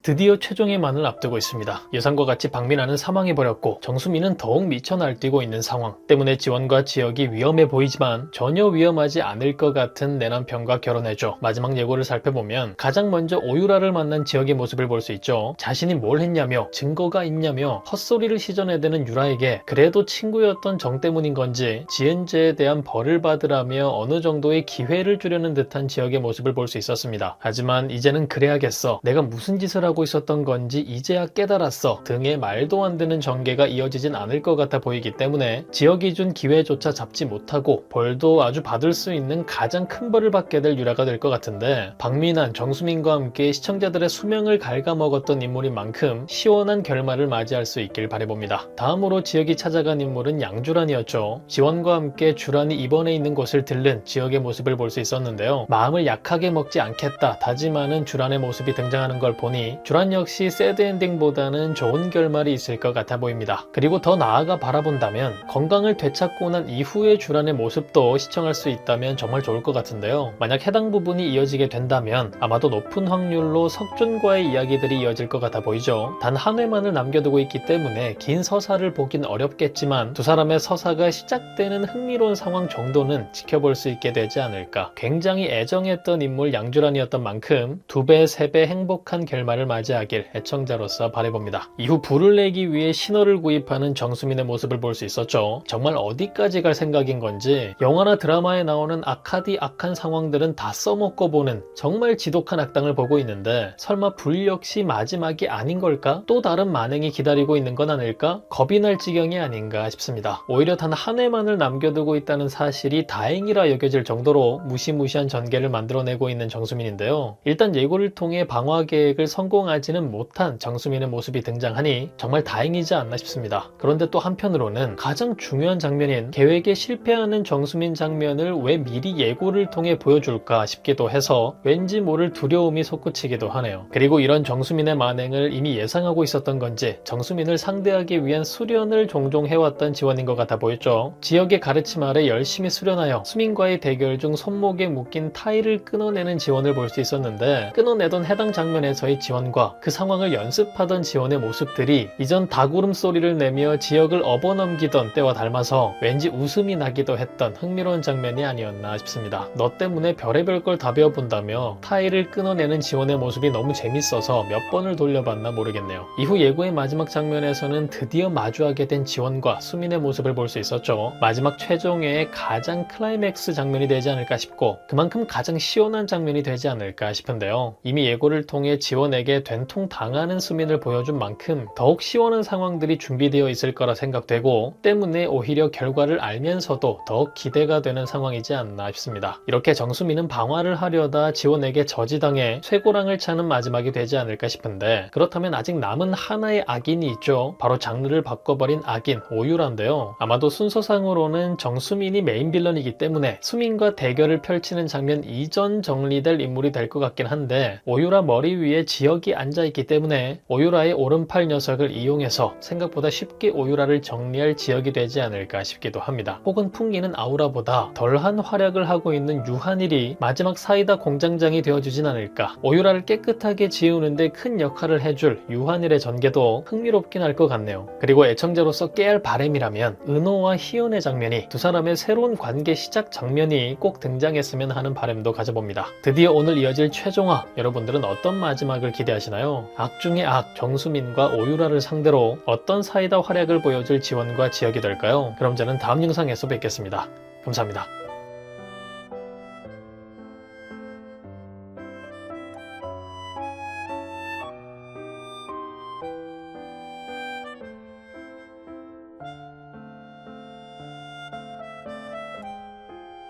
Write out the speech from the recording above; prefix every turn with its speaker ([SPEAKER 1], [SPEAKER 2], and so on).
[SPEAKER 1] 드디어 최종의만을 앞두고 있습니다. 예상과 같이 박민아는 사망해버렸고 정수민은 더욱 미쳐 날뛰고 있는 상황 때문에 지원과 지역이 위험해 보이지만 전혀 위험하지 않을 것 같은 내 남편과 결혼해줘. 마지막 예고를 살펴보면 가장 먼저 오유라를 만난 지역의 모습을 볼 수 있죠. 자신이 뭘 했냐며 증거가 있냐며 헛소리를 시전해대는 유라에게 그래도 친구였던 정 때문인 건지 지은 죄에 대한 벌을 받으라며 어느 정도의 기회를 주려는 듯한 지역의 모습을 볼 수 있었습니다. 하지만 이제는 그래야겠어. 내가 무슨 짓을 하고 있었던 건지 이제야 깨달았어. 등의 말도 안 되는 전개가 이어지진 않을 것 같아 보이기 때문에 지역이 준 기회조차 잡지 못하고 벌도 아주 받을 수 있는 가장 큰 벌을 받게 될 유라가 될 것 같은데 박민환, 정수민과 함께 시청자들의 수명을 갉아먹었던 인물인 만큼 시원한 결말을 맞이할 수 있길 바라봅니다. 다음으로 지역이 찾아간 인물은 양주란이었죠. 지원과 함께 주란이 입원해 있는 곳을 들른 지역의 모습을 볼 수 있었는데요. 마음을 약하게 먹지 않겠다 다짐하는 주란의 모습이 등장하는 걸 보니 주란 역시 새드엔딩보다는 좋은 결말이 있을 것 같아 보입니다. 그리고 더 나아가 바라본다면 건강을 되찾고 난 이후의 주란의 모습도 시청할 수 있다면 정말 좋을 것 같은데요. 만약 해당 부분이 이어지게 된다면 아마도 높은 확률로 석준과의 이야기들이 이어질 것 같아 보이죠. 단 한 회만을 남겨두고 있기 때문에 긴 서사를 보긴 어렵겠지만 두 사람의 서사가 시작되는 흥미로운 상황 정도는 지켜볼 수 있게 되지 않을까. 굉장히 애정했던 인물 양주란이었던 만큼 2배, 3배 행복한 결말을 맞이하길 애청자로서 바라봅니다. 이후 불을 내기 위해 신호를 구입하는 정수민의 모습을 볼 수 있었죠. 정말 어디까지 갈 생각인 건지 영화나 드라마에 나오는 악한 상황들은 다 써먹고 보는 정말 지독한 악당을 보고 있는데 설마 불 역시 마지막이 아닌 걸까? 또 다른 만행이 기다리고 있는 건 아닐까? 겁이 날 지경이 아닌가 싶습니다. 오히려 단 한 회만을 남겨두고 있다는 사실이 다행이라 여겨질 정도로 무시무시한 전개를 만들어내고 있는 정수민인데요. 일단 예고를 통해 방화 계획을 성공하지는 못한 정수민의 모습이 등장하니 정말 다행이지 않나 싶습니다. 그런데 또 한편으로는 가장 중요한 장면인 계획에 실패하는 정수민 장면을 왜 미리 예고를 통해 보여줄까 싶기도 해서 왠지 모를 두려움이 솟구치기도 하네요. 그리고 이런 정수민의 만행을 이미 예상하고 있었던 건지 정수민을 상대하기 위한 수련을 종종 해왔던 지원인 것 같아 보였죠. 지역의 가르침 아래 열심히 수련하여 수민과의 대결 중 손목에 묶인 타일을 끊어내는 지원을 볼 수 있었는데 끊어내던 해당 장면에서의 지원과 그 상황을 연습하던 지원의 모습들이 이전 닭울음 소리를 내며 지역을 업어넘기던 때와 닮아서 왠지 웃음이 나기도 했던 흥미로운 장면이 아니었나 싶습니다. 너 때문에 별의별 걸 다 배워본다며 타일을 끊어내는 지원의 모습이 너무 재밌어서 몇 번을 돌려봤나 모르겠네요. 이후 예고의 마지막 장면에서는 드디어 마주하게 된 지원과 수민의 모습을 볼 수 있었죠. 마지막 최종회의 가장 클라이맥스 장면이 되지 않을까 싶고 그만큼 가장 시원한 장면이 되지 않을까 싶은데요. 이미 예고를 통해 지원에게 된통 당하는 수민을 보여준 만큼 더욱 시원한 상황들이 준비되어 있을 거라 생각되고 때문에 오히려 결과를 알면서도 더욱 기대가 되는 상황이지 않나 싶습니다. 이렇게 정수민은 방화를 하려다 지원에게 저지당해 쇠고랑을 차는 마지막이 되지 않을까 싶은데 그렇다면 아직 남은 하나의 악인이 있죠. 바로 장르를 바꿔버린 악인 오유라인데요. 아마도 순서상으로는 정수민이 메인 빌런이기 때문에 수민과 대결을 펼치는 장면 이전 정리될 인물이 될 것 같긴 한데 오유라 머리 위에 지역이 앉아있기 때문에 오유라의 오른팔 녀석을 이용해서 생각보다 쉽게 오유라를 정리할 지역이 되지 않을까 싶기도 합니다. 혹은 풍기는 아우라보다 덜한 활약을 하고 있는 유한일이 마지막 사이다 공장장이 되어주진 않을까. 오유라를 깨끗하게 지우는데 큰 역할을 해줄 유한일의 전개도 흥미롭긴 할 것 같네요. 그리고 애청자로서 깨알 바람이라면 은호와 희연의 장면이 두 사람의 새로운 관계 시작 장면이 꼭 등장했으면 하는 바람도 가져봅니다. 드디어 오늘 이어질 최종화 여러분들은 어떤 마지막을 기대하시나요? 악 중의 악 정수민과 오유라를 상대로 어떤 사이다 활약을 보여줄 지원과 지역이 될까요? 그럼 저는 다음 영상에서 뵙겠습니다. 감사합니다.